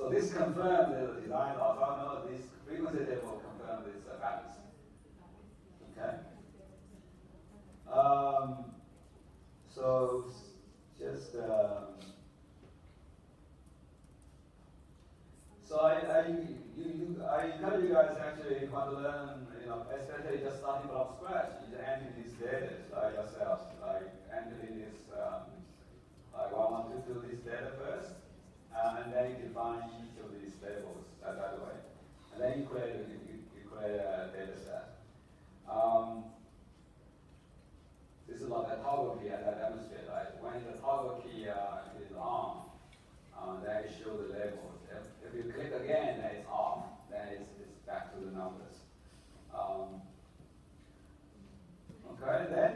So this confirms the design orthogonal. This frequency table confirms this balance. Okay. So just so I encourage you guys actually, if you want to learn, especially just starting from scratch, you just enter these data by yourselves, like enter this, like 1, 1, 2, 2, this data first, and then you define each of these tables that way, and then you create a data set. This is like a toggle key, as I demonstrated. Right? When the toggle key is on, then it shows the labels. If you click again, then it's off. Then it's back to the numbers. Okay, then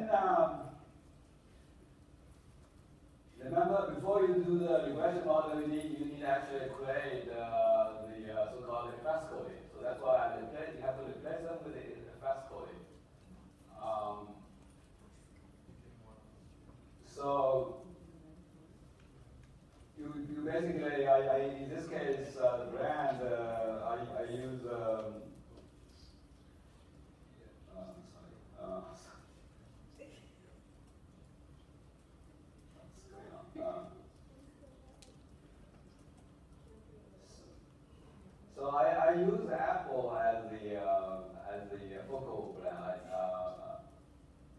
remember, before you do the regression model, you need to actually create the so-called fast coding. So that's why you have to replace them with the fast coding. So you basically, in this case, the brand, I use, so I use Apple as the focal brand,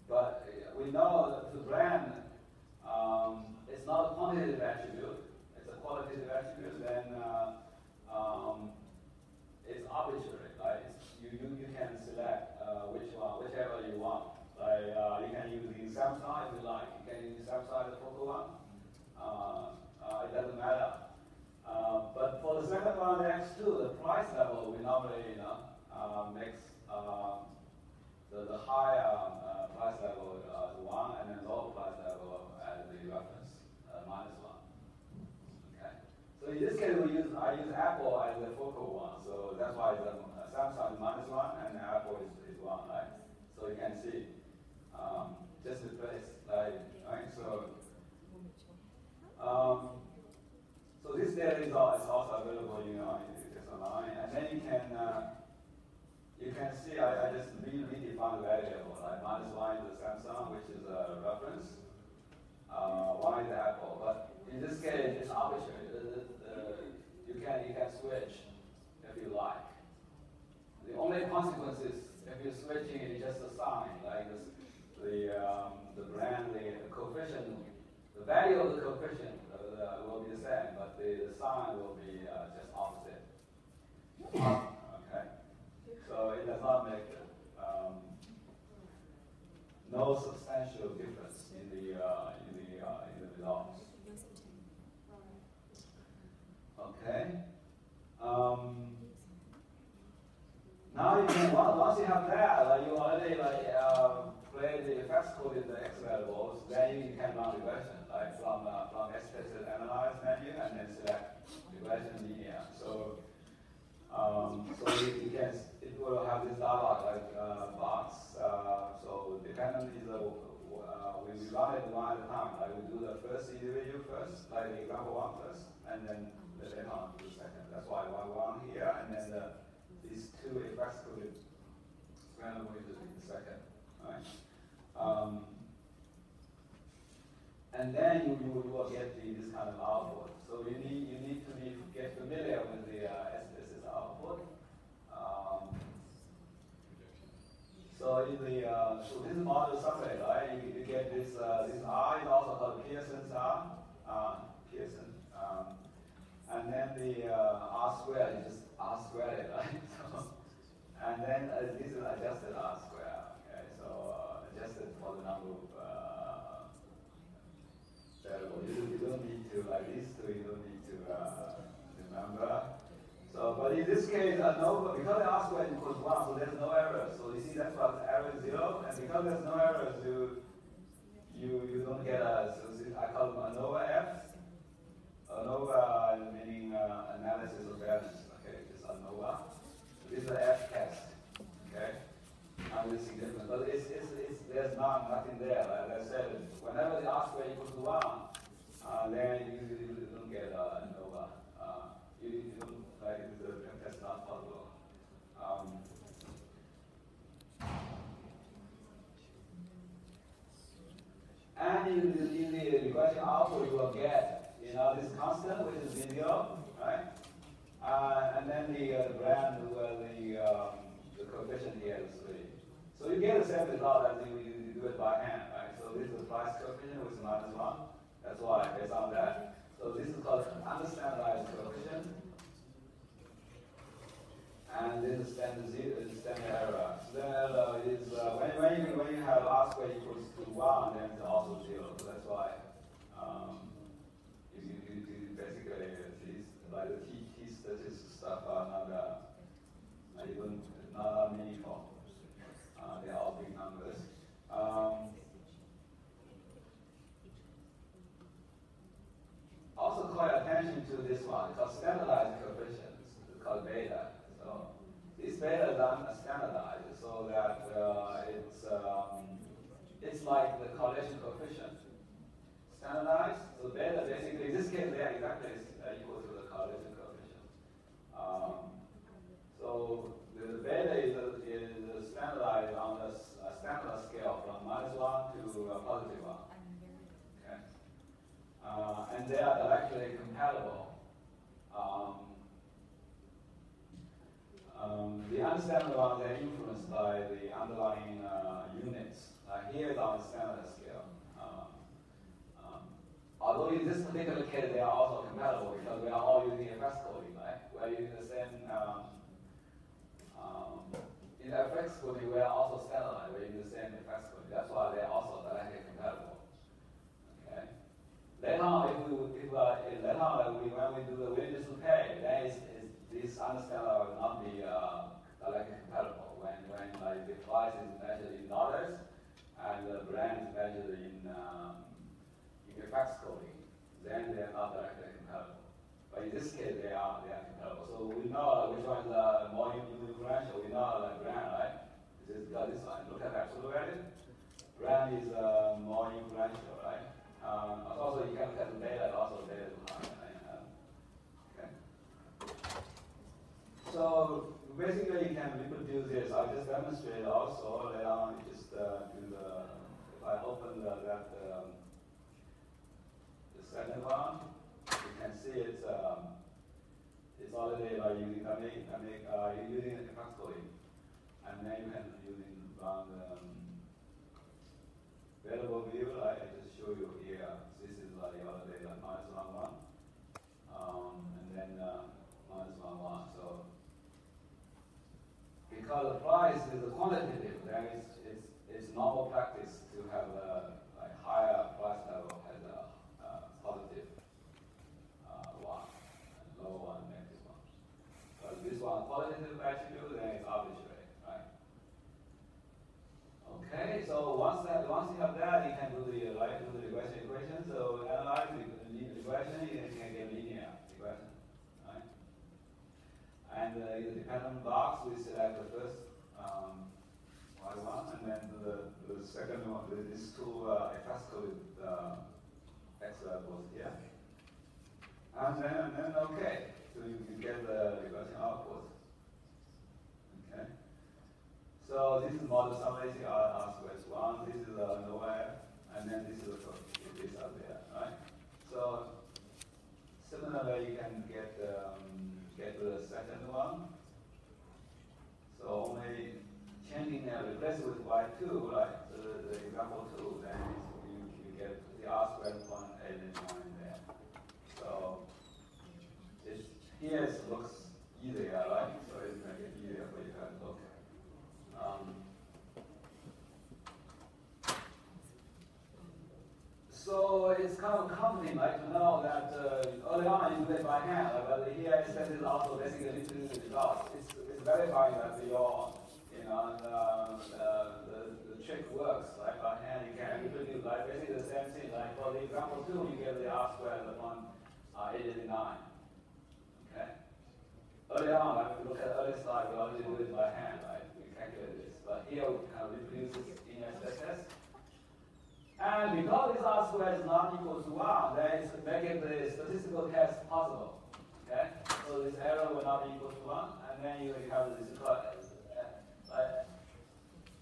but we know that the brand, it's not a quantitative attribute, it's a qualitative attribute, then it's arbitrary, right? You can select whichever you want. Like you can use the Samsung if you like, you can use Samsung the focal one. It doesn't matter. But for the second one, the X2, the price level we normally makes the higher price level as 1 and then lower price level as the reference -1. Okay. So in this case, I use Apple as the focal one. So that's why Samsung is -1 and Apple is 1, right? So you can see just replace, like, right? So so this data is also available, just online, and then you can see I just redefined the variable. Like -1 is the Samsung, which is a reference. 1 is the Apple, but in this case it's arbitrary. You can switch if you like. The only consequence is if you're switching, it's just a sign, like the brand, the coefficient, the value of the coefficient will be the same, but the sign will be just opposite. Okay, so it does not make no substantial difference in the results. Okay. Now you can, once you have that, you already create the fast code in the X variables, then you can run regression, like from explicit analyze menu and then select regression linear. So it will have this dialog like box. So dependent is we run it one at a time. Like we do the first individual first, like the example 1 first, and then the later on do the second. That's why 1 here, and then these 2 effects coded randomly in the second. Right? And then you will get this kind of output. So you need to get familiar with the explicit output. So so this model summary, right? You get this R is also called Pearson's R, Pearson, and then the R squared is just R squared, right? So, and then this is adjusted R squared. Okay, so adjusted for the number of variables. You don't need to, like these two, you don't need to remember. So, but in this case, no, because the R squared equals 1, so there's no error. So you see that's why the error is 0, and because there's no errors, you don't get a, so I call them ANOVA F. ANOVA meaning analysis of variance, okay, just ANOVA. This is the F test, okay? Now it's significant, but there's nothing there. Like I said, whenever the R squared equals 1, then you don't get ANOVA. You don't the standard error. Standard error is when you have R squared equals to 1, then it's also 0. So that's why you basically these like the t statistics stuff are not even not meaningful. They are all big numbers. Also call attention to this one. It's called standardized coefficients. It's called beta. So this beta is standardized so that it's like the correlation coefficient. Standardized. So beta basically in this case they are exactly equal to the correlation coefficient. So the beta is standardized on the standard scale from -1 to +1. Okay. And they are directly compatible. The unstandard ones are influenced by the underlying units. Here is on the standard scale. Although in this particular case they are also compatible because we are all using FX coding, right? We are using the same. In the FX coding, we are also standardized. We are using the same FX coding. That's why they are also directly compatible. Okay. Later on, when we do the willingness to pay, then this understanding will not be directly compatible. When like the price is measured in dollars and the brand is measured in FX coding, then they are not directly compatible. But in this case, they are compatible. So we know which one is more influential. We know like brand, right? This one. Look at absolute value. Brand is more influential, right? Also, you can look at the data. Also, data is higher. Right? Okay. So basically, you can reproduce this. I just demonstrated also. Later on, you just do the. If I open the second one, you can see it's already by using you're using the FX coding, and then you can using run variable view. Like I just show you here. This is like already like -1, and then -1. So because the price is quantitative, then it's normal practice to have a like higher price level as a positive one, and low one, negative one. But this one qualitative attribute, then it's arbitrary, right? Okay, so once you have that, you can do the regression equation. So analyze the regression, you can get linear regression, right? And in the dependent box, we select the first y1, and then the second one, these two FX coded X variables here. And then okay, so you get the regression output. Okay. So this is model summation R squared 1. This is nowhere, and then this is this up there, right? So similarly, you can get the second one. So only changing replace with y2, right? The example 2, then you get the R squared 1 and 1 in there. So here it looks easier, right? So it's going to get easier for you to look. So it's kind of comforting, right, to know that early on you do it by hand, but here it says it's also basically reproducing the results. It's verifying that the trick works, right? By hand you can reproduce like basically the same thing. Like for the example 2, you get the R squared upon 89. Okay. Early on, like if you look at the early slide, we already do it by hand, right? We calculate this, but here we can reproduce this in SSS. And because this R squared is not equal to 1, then it's making the statistical test possible. Okay? So this error will not be equal to 1, and then you have this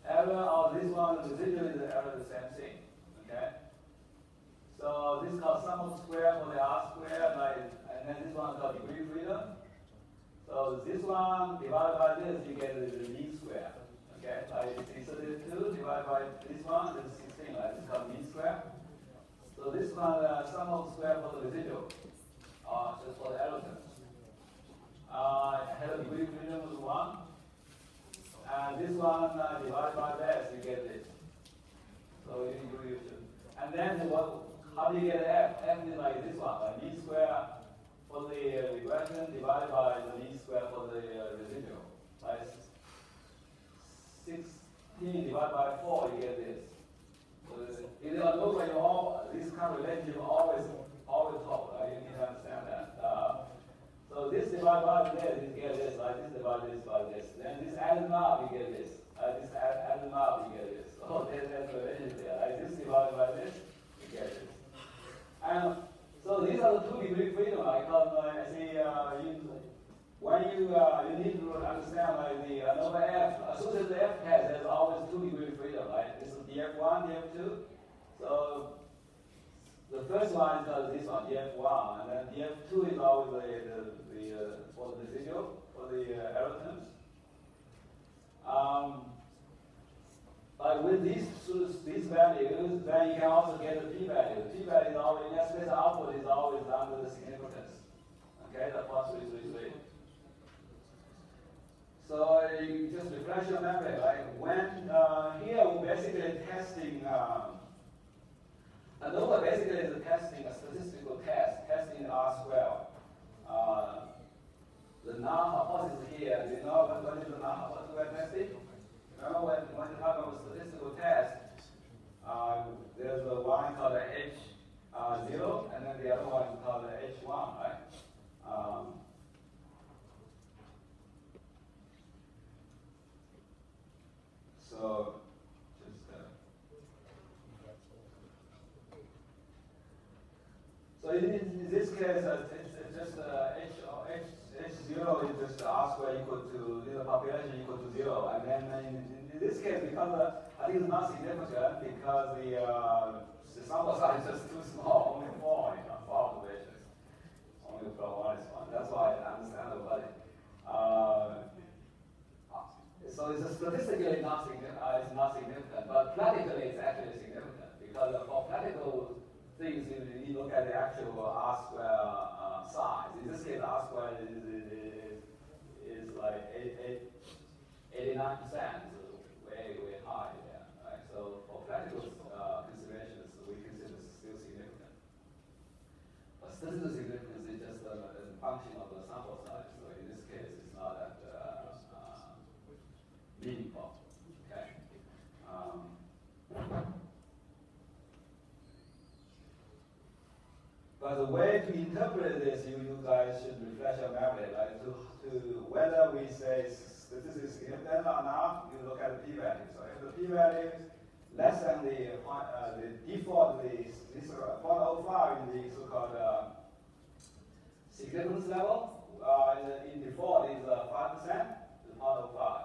error of this one, residually the error is the same thing. Okay? So this is called sum of square for the R squared, and then this one is called degree freedom. So this one divided by this, you get the mean square. Okay? Like it's 32 divided by this one is 16, right? This is called mean square. So this one, sum of square for the residual, just for the error terms. Had a degree freedom was 1. And this one divided by this, you get this. So you should. And then how do you get F? F is like this one, like mean square for the regression divided by the mean square for the residual. Like 16 divided by 4, you get this. So in the loop, this kind of relationship always hold, right? You need to understand that. So this divided by this, you get this, like this divided this by this. Then this added up, you get this. This added up, you get this. So there's a relationship there. Like this divided by this, you get this. And so these are the 2-degree freedom. Because I see when you need to understand like the number F, as soon as the F has, there's always 2-degree freedom, right? This is df1, df2. So the first one is this one, df1, and then df2 is always the for the residual, for the error terms. Like with these values, then you can also get the p-value. The p-value is always, in that space, output is always under the significance. Okay, the plus 333. So you just refresh your memory, right? When here we're basically testing, ANOVA basically is testing a statistical test, testing R square. The null hypothesis here, do you know what is the null hypothesis we're testing? Remember when you talk about statistical test, there's the one called H0, and then the other one is called H1, right? So, just so in this case, it's just H0 is just R square equal to the population equal to 0, and then in this case, because I think it's not significant because the sample size is just too small, only 4 observations, only from 1 is 1. That's why I understand the value. So it's statistically not significant, but practically it's actually significant because for practical things you look at the actual R square size. In this case, R square is like 89%, so way high there. Right? So for practical considerations, we consider it still significant. But statistical significance is just a function of the sample size. So in this case, it's not that meaningful. Okay. But the way to interpret this, you guys should refresh your memory, like to whether we say statistically significant or not, you look at the p-value. So if the p-value is less than the default, this 0.05 in the so-called significance level, in default is 5%, the 0.05.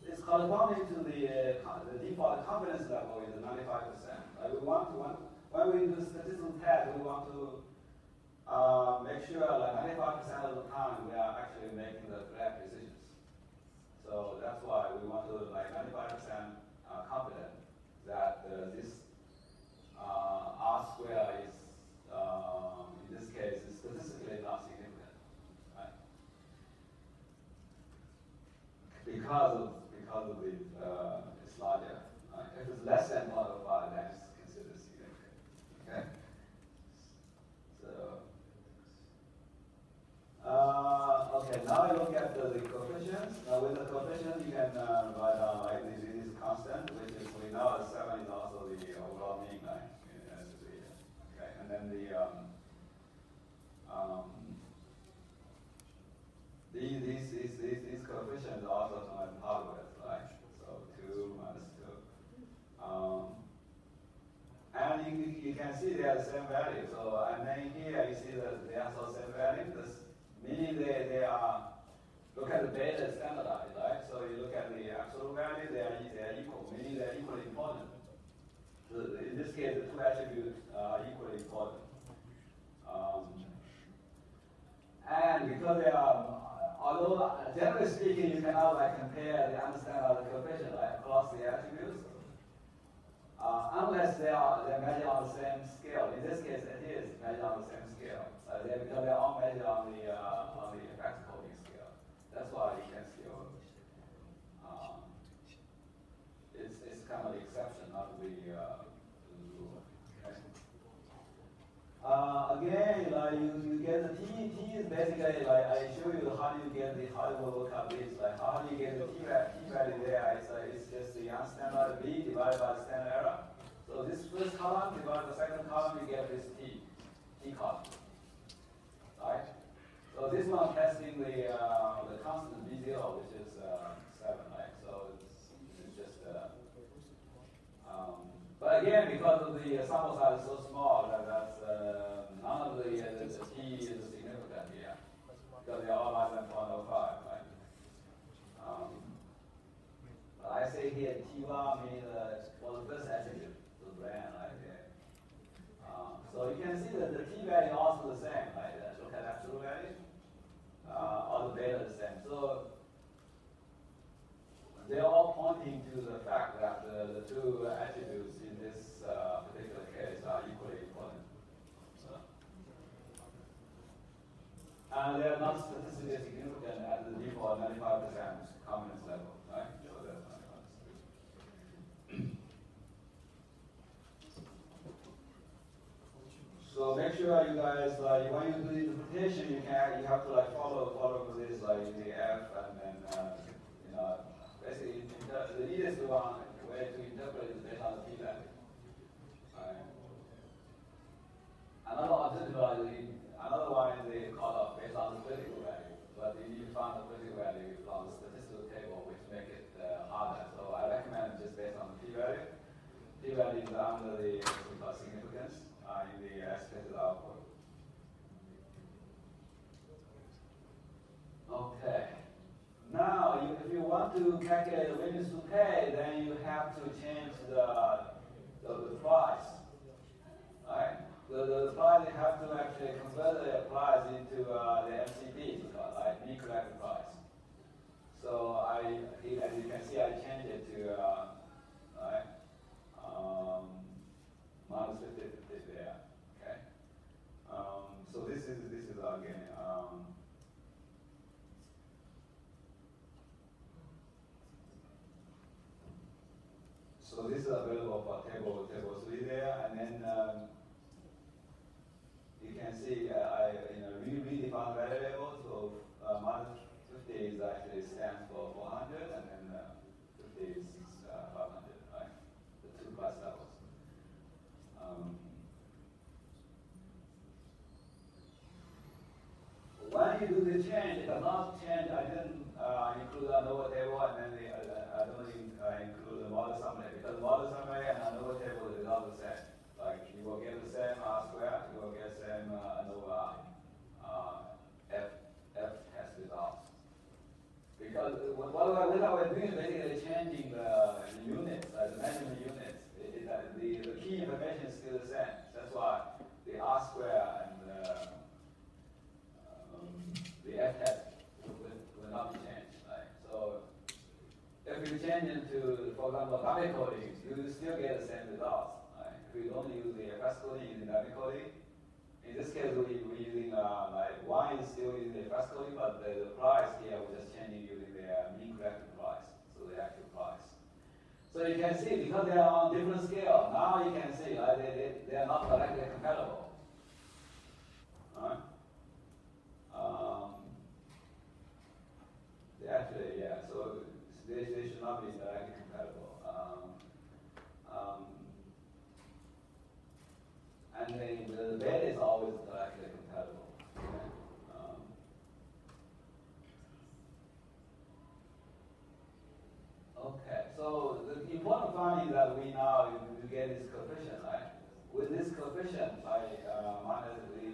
It's corresponding to the default confidence level is 95%. Like when we do statistical test, we want to make sure like 95% of the time we are actually making the correct decisions. So that's why we want to like 95% confident that this R square is, in this case, is statistically not significant, right? Because of the it's larger. If it's less than 0.05, then it's considered significant. Okay. So okay, now you look at the coefficients. Now with the coefficient, you can write down like this is constant, which is we know that 7 is also the overall mean, right? Okay, and then these coefficients are also known as hardware, right? So 2 minus 2. And you can see they are the same value. So and then here you see that they are also the same value. Meaning they are, look at the beta standardized, right? So you look at the absolute value, they are equal, meaning they are equally important. So in this case, the 2 attributes are equally important. And because they are, although generally speaking, you cannot like compare the understand of the coefficient like, across the attributes, unless they're measured on the same scale. In this case, it is measured on the same scale. Because they're all measured on the effect coding scale. That's why you can still again, like you get the T is basically like I show you how do you get the how do you work out this, like how do you get the T value there? It's just the unstandard B divided by the standard error. So this first column divided by the second column, you get this T column, right? So this one testing the constant B0, which is 7, right? So it's just but again, because of the sample size is so small, that's none of the T is significant here, because they are all less than 0.05, right? But I say here T1 means for the first attribute, the brand, right? So you can see that the T value is also the same, right? Look at absolute value, all the beta is the same. So they're all pointing to the fact that the two attributes in this particular case are equally important. And they are not statistically significant at the default 95% confidence level, right? So that's my So make sure you guys, when you do the interpretation, you have to follow this in the F, and then basically the easiest way to interpret is based on the p-value. Right. Another one is the cutoff based on the critical value, but you need to find the critical value from the statistical table, which make it harder. So I recommend just based on the p-value. P-value is under the significance in the expected output. Okay. Now, if you want to calculate the willingness to pay, then you have to change the price. Right? The price, you have to actually convert the price into the MCP, like mean collected price. So as you can see, I changed it to minus 50 there. Okay. So this is again. So this is available for table 3 there, and then you can see I redefine variable. So minus 50 is actually stands for 400, and then 50 is 500, right? The two price levels. When you do the change, it does not change. I didn't include ANOVA table, and then I don't include the model summary, because the model summary and ANOVA table is not the same. Like you will get the same R squared, you will get the same ANOVA F test results. Because what we're doing is basically changing the units, the measurement units. The key information is still the same. That's why the R squared and the F test will not be changed. Right? So if you change it to, for example, dummy coding, you will still get the same results. Right? If you don't use the fast coding, using dummy coding, in this case we're using one is still using the fast coding, but the price here we're just changing using the mean collected price, so the actual price. So you can see, because they are on different scale, now you can see they are not directly compatible. All right? Actually, yeah, so they should not be directly compatible. And then the beta is always directly compatible. Okay, so the important finding that we now get this coefficient, right? With this coefficient, minus the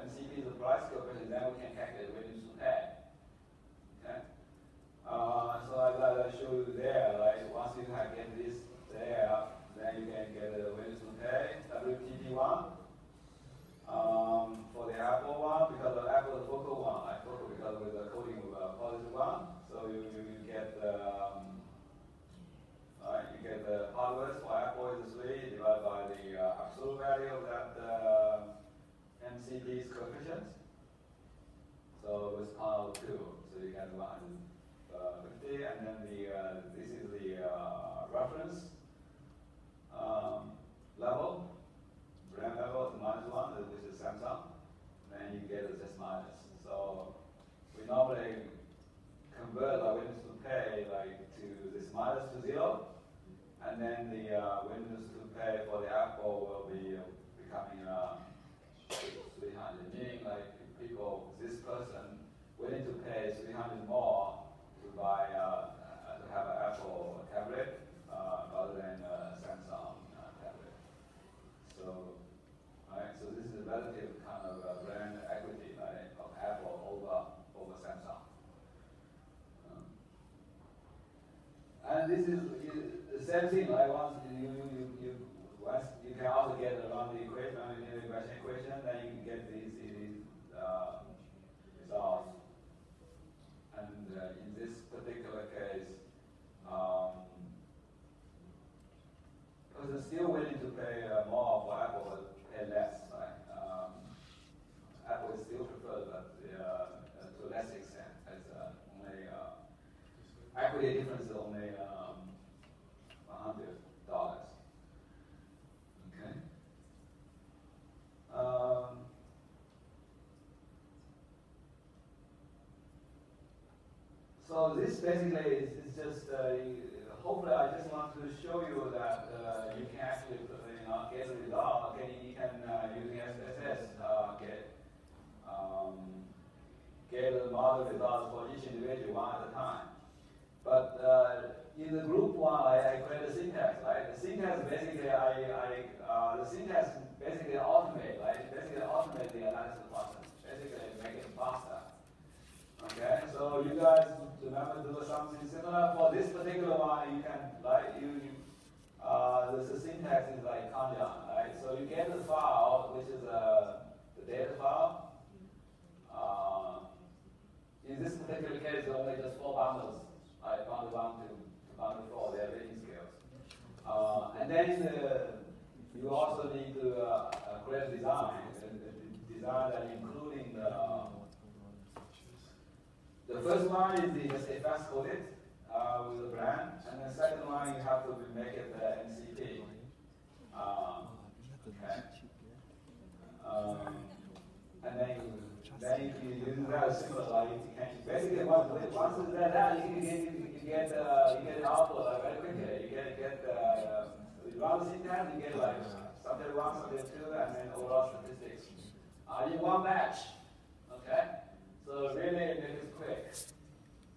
MCP, the price coefficient, then we can calculate willingness to pay. Okay. So as I showed you there, once you can get this there, then you can get the willingness to pay, WTP1. For the Apple one, because the Apple is focal one, focal because with the coding of positive one, so you get you get the hardware for Apple is 3 divided by the absolute value of that MCP's coefficient. So it's power 2, so you get 150, and then this is the reference level, brand level is -1, which is Samsung. minus. So we normally convert the willingness to pay to this minus to 0, and then the willingness to pay for the Apple will be becoming 300, meaning this person willing to pay 300 more to buy to have an Apple tablet rather than a Samsung tablet. So, so this is a relative kind of brand equity of Apple over Samsung. And this is the same thing. Once you can also get around the equation, the integration equation, then you can get these results. And in this particular case, because they're still willing to pay more for Apple, but pay less, right? Apple is still preferred, but to a less extent, as only equity difference is only $100. Okay. So this basically is just, hopefully I just want to show you that you can actually get the result. Okay, you can using SPSS get the model results for each individual one at a time. But in the group one, I create a syntax, right? The syntax basically the syntax basically automate, right? Basically automate the analysis process. Basically make it faster. Okay, so you guys remember to do something similar. For this particular one, you can the syntax is like Kanban, right? So you get the file, which is the data file. In this particular case, only just 4 bundles, right? Bundle 1 to bundle 4, they are rating scales. And then you also need to create a design, design that including the first one is just effects coded with the brand, and the second one you have to make it the MCP. Okay. And then if you use that similar, you can basically once it's that you get the output very quickly. You get you run the syntax, you get subject 1, subject 2, and then overall statistics in one batch. Okay. So really make it quick.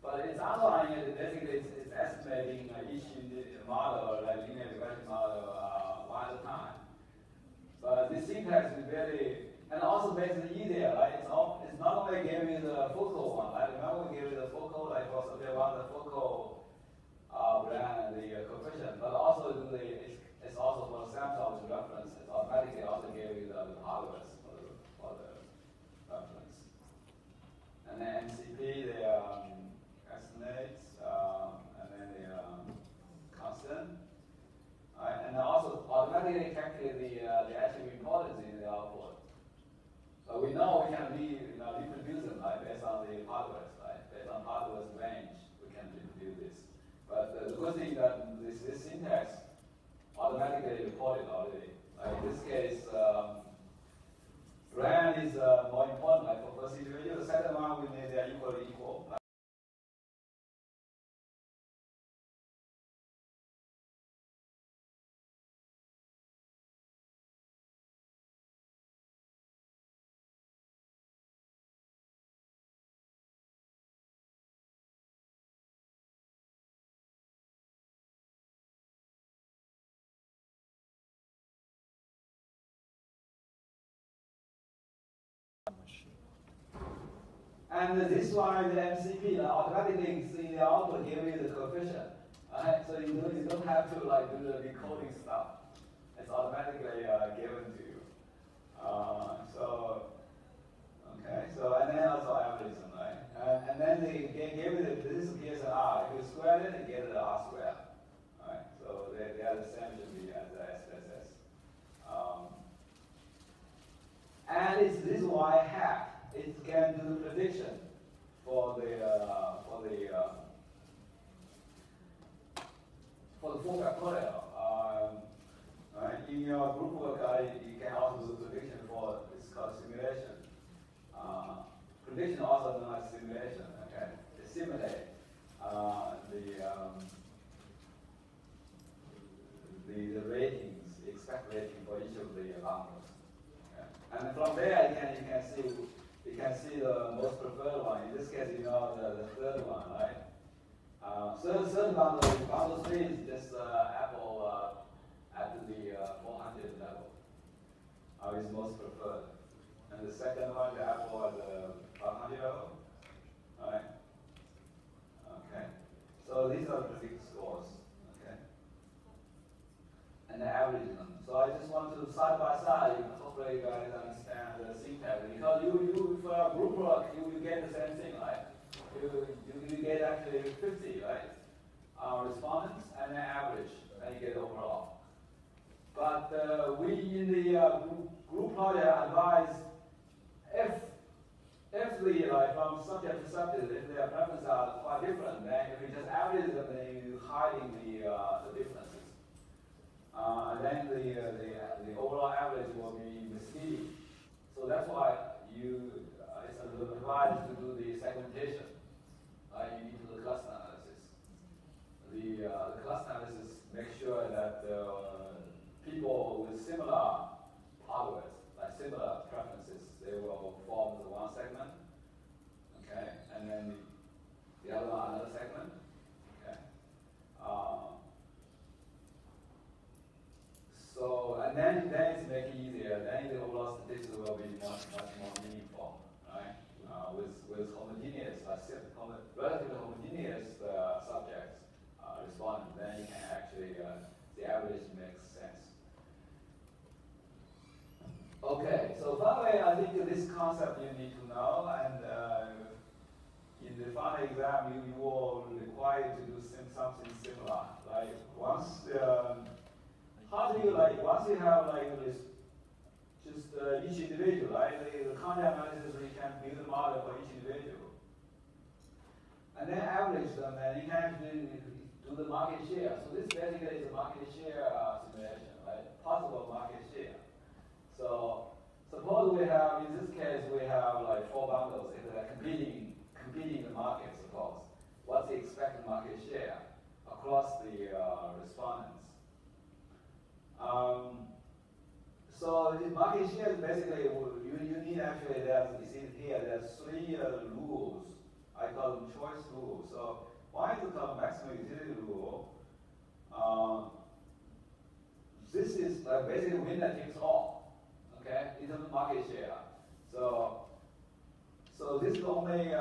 But it's underlying it, basically it's estimating each model, like linear regression model, one at a time. But the syntax is very, and also makes it easier, right? It's not only giving you the focal one, right? Remember we gave you the focal, like for subject 1, the focal brand and the coefficient, but also it's also for the sample as reference, it automatically also gave you the hardware for the reference. And then MCP, the estimates, and then the constant. Right? And also automatically calculate the attribute importance in the output. So we know we can reproduce them, right, based on the hardware, right? Based on hardware's range, we can reproduce this. But the good thing that this syntax automatically reported already. Like in this case, brand is more important, like for first individual. The second one, we made they are equal. And this one is the MCP, automatically see the output give you the coefficient. Right? So you don't have to do the decoding stuff. It's automatically given to you. And then also algorithm, right? And then they gave you this gives an R. If you square it, you get an R squared. Right? So they are the same should be as the SPSS. And this is Y hat. It can do prediction for the full factorial. Right? In your group work, you can also do prediction for it's called simulation. prediction also known as simulation. Okay, to simulate the ratings, expect rating for each of the bundles. Okay. And from there you can see the most preferred one. In this case, you know the third one, right? Third bundle 3 is just Apple at the 400 level. Is most preferred. And the second one, the Apple at the 500 level. Alright? Okay. So these are the big scores. Okay. And the average them. So I just want to side by side, hopefully you guys understand the syntax. Because you for a group work, you get the same thing, right? You get actually 50, right? Respondents and then average, and you get overall. But we in the group project advise if the from subject to subject, if their preferences are quite different, then if you just average them, then you hiding the differences. And then the overall average will be misleading. So that's why it's advised to do the segmentation. You need to do the cluster analysis. The cluster analysis makes sure that people with similar hardware, like similar preferences, they will form the one segment, okay, and then the other one another segment, okay. And then it's make it easier. Then the overall statistics will be much more meaningful, right? With homogeneous, relatively homogeneous subjects responding, then you can actually the average makes sense. Okay, so finally, I think this concept you need to know, and in the final exam, you will require to do something similar. Like once, once you have this, just each individual, right? The content analysis, you can build a model for each individual, and then average them, and you can actually do the market share. So this basically is a market share simulation, right? Possible market share. So suppose we have, in this case, we have like 4 bundles. If they're competing in the market, suppose. What's the expected market share across the respondents? So the market share is basically, you need actually, you see here, there's 3 rules. I call them choice rules. So one is called maximum utility rule. This is basically winner takes all, okay, in terms of market share. So this is only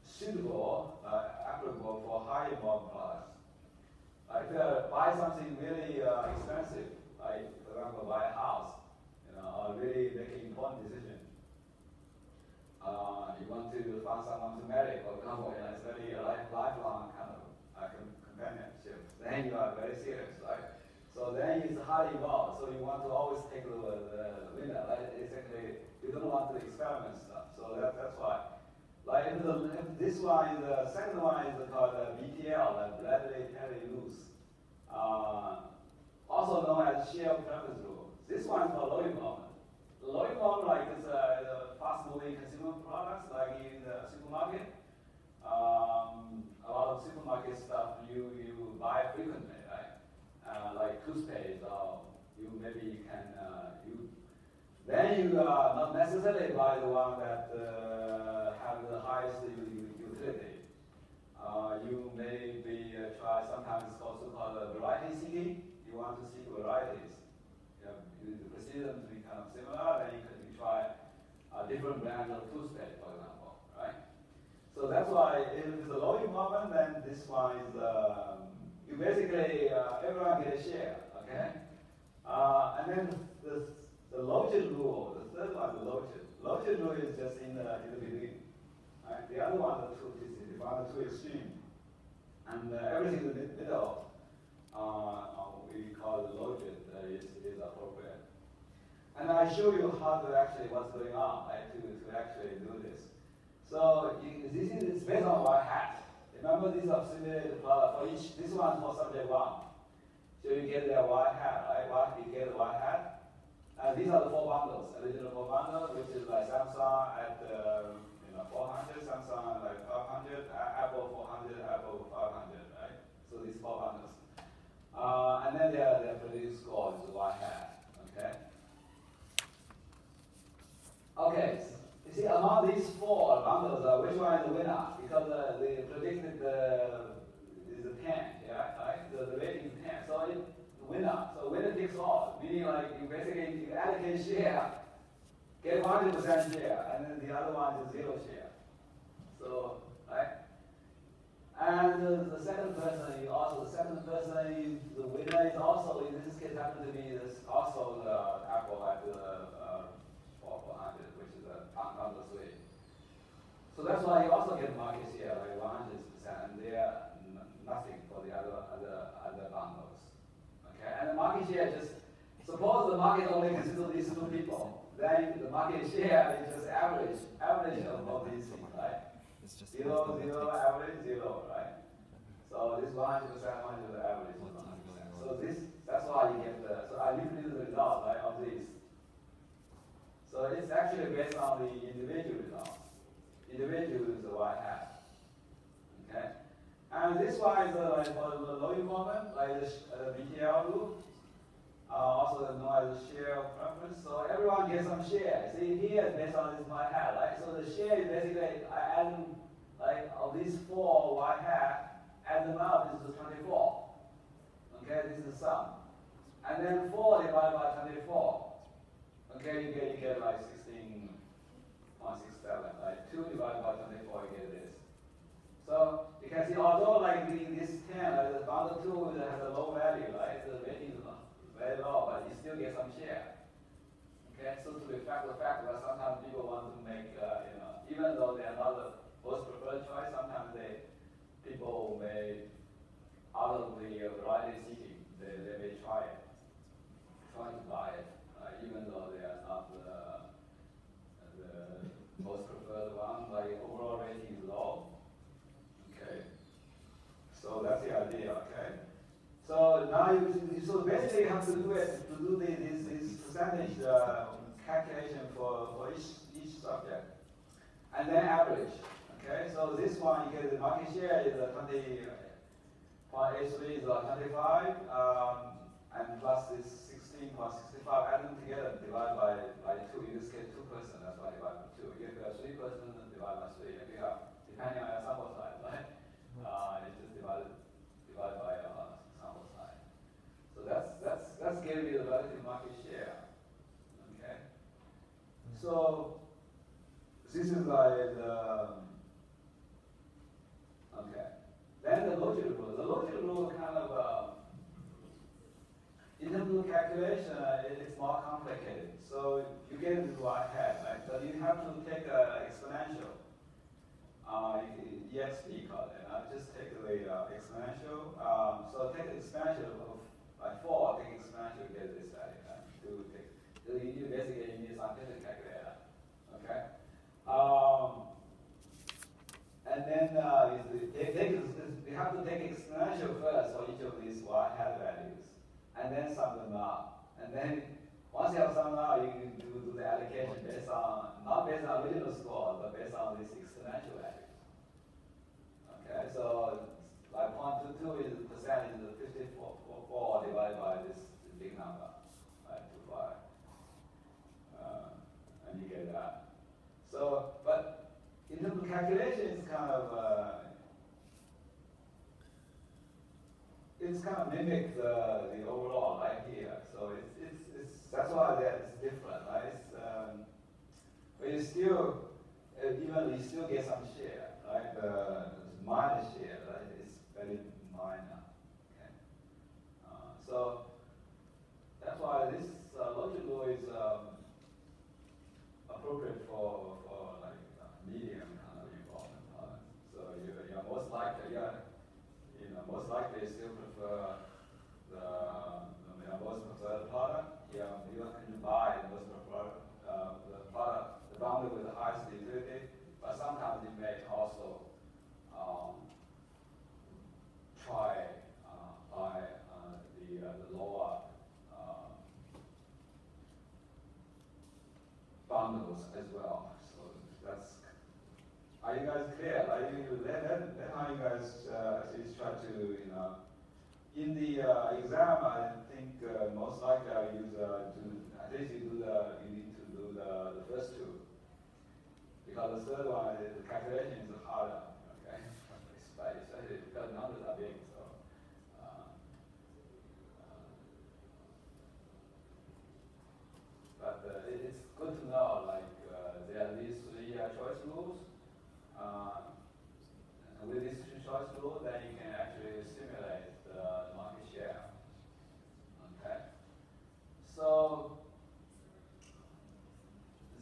suitable, applicable for high volume products. If you buy something really expensive, like for example, buy a house, or really make an important decision. You want to find someone to marry, for example, it's really a lifelong kind of companionship. Then you are very serious, right? So then it's highly involved. So you want to always take the winner, right? Exactly. You don't want to experiment stuff. So that's why. Like if this one is the second one is called BTL, like Bradley-Perry Luce, also known as share preference rule. This one is for low involvement. The low involvement is fast-moving consumer products, like in the supermarket. A lot of supermarket stuff you buy frequently, right? Like toothpaste, or maybe you can then you not necessarily buy the one that have the highest utility. You maybe try, sometimes it's also called variety seeking. You want to seek varieties. You perceive them to be kind of similar, then you can try a different brand of toothpaste, for example, right? So that's why if it's a low involvement, then this one is, you basically, everyone gets a share, okay? And then the Logit rule, the third one, the Logit. Logit rule is just in the beginning. Right? The other one, the two, is defined to extreme. And everything in the middle, we call the Logit, is appropriate. And I show you how to actually, what's going on, right, to actually do this. So this is based on white hat. Remember, these are simulated product for each, this one for subject 1. So you get their white hat, right? You get the white hat. And these are the 4 bundles, original 4 bundles, which is like Samsung at among these four bundles, which one is the winner? Because the predicted is a 10, yeah, right? The rating is 10, so it's the winner. So winner takes all, meaning like you basically you allocate share, get 100% share, and then the other one is 0 share. So, right? And the second person, the winner is also, in this case, happen to be also the Apple at the 400, which is number 3. So that's why you also get market share, like 100%, and they are nothing for the other bundles. Okay, and the market share just, suppose the market only considers these two people, then the market share is just average of these things, right? It's just 0, 0, average, 0, right? So this 100%, 100 average. So that's why you get so I reproduce the result, right, of this. So it's actually based on the individual result. Individual is the y-hat. Okay? And this one is like for the low increment, like the BTL group, also known as the share of preference. So everyone gets some share. See, here is based on this y-hat, right? So the share is basically, I add them, like, of these 4 y-hat, add them up, this is 24. Okay, this is the sum. And then 4 divided by 24. Okay, you get like 16.67. Like 2 divided by 24, you get this. So you can see, although like this 10, like the bundle 2 has a low value, right? The rating is very low, but you still get some share. Okay, so to reflect the fact that sometimes people want to make, even though they are not the most preferred choice, sometimes people may, out of the variety seeking, they may try to buy it, even though they are not the most preferred one, like overall rating is low. Okay, so that's the idea. Okay, so now so basically you have to do this percentage calculation for each subject, and then average. Okay, so this one you get the market share is 20.83 is 25, and plus this 16.65, add them together, divide by 2. In this case, 2%. That's why divide by 2. If you have 3%, divide by 3. If you have, depending on your sample size, right? It's just divide by sample size. So that's giving you the relative market share. Okay. So this is like the. Okay. Then the logic rule. The logic rule kind of, in terms of calculation, it's more complicated. So you get into y-hat, right? But you have to take an exponential, EXP called it. Just take the exponential. So take the exponential of like 4, take exponential, you get this value. So you basically need a scientific calculator. Okay? And then you have to take exponential first for each of these y-hat values, and then sum them up. And then once you have summed up, you can do the allocation based on, not based on original score, but based on these exponential values. Okay, so like 0.22 is percent is 54 divided by this big number, right, 25. And you get that. So, but in terms of calculation, it's kind of mimic the overall right here. So it's that's why it's different, right? But you still even you still get some share, right? The minus share, right? It's very minor. Okay. So that's why this logic law is appropriate for like medium kind of involvement products. So you're most likely, most likely still prefer the most preferred product. You can buy the most preferred the product, the bundle with the highest utility, but sometimes you may also try buy the lower bundles as well. So that's. Are you guys clear? Let how you guys at least try to in the exam. I think most likely I use at least you need to do the first two, because the third one, the calculation is harder, okay? Especially because numbers are big, so. But it's good to know, like, there are these three choice rules. And with these three choice rules, then you can actually simulate the market share. Okay? So,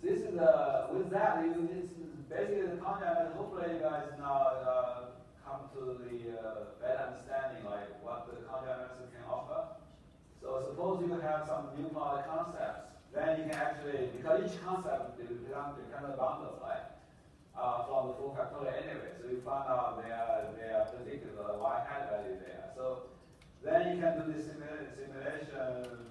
this is with that, this is basically the concept. Hopefully, you guys now come to the better understanding, like what the concept can offer. So, suppose you have some new product concepts, then you can actually, because each concept becomes a bundle, right? From the full factorial anyway. So you find out their particular y hat value there. So then you can do this simulation.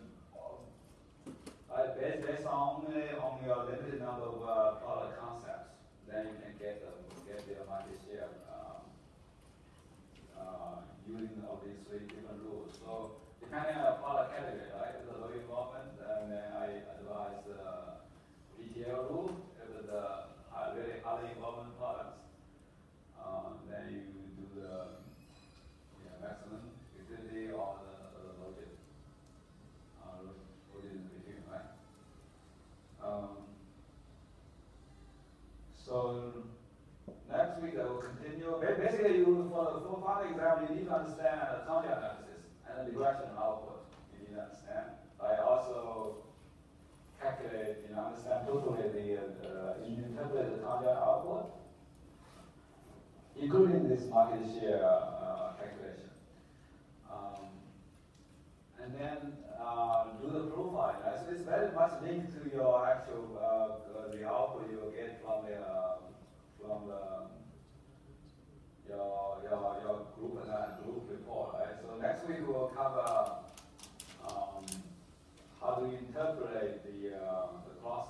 Based on only on your limited number of product concepts, then you can get the market share using all these three different rules. So depending on the product category, right? If it's a low involvement, and then I advise the PTL rule. If it's the really high involvement products, then you do the maximum utility or the logic. Logic in between, right? So next week I will continue. Basically, for the final exam, you need to understand the conjugate analysis and the regression output. You need to understand. I also calculate, understand totally interpret the conjugate output, including this market share calculation. And then do the profile. So it's very much linked to your actual the output you will get from your group and group report, right? So next week we'll cover how to interpret the cross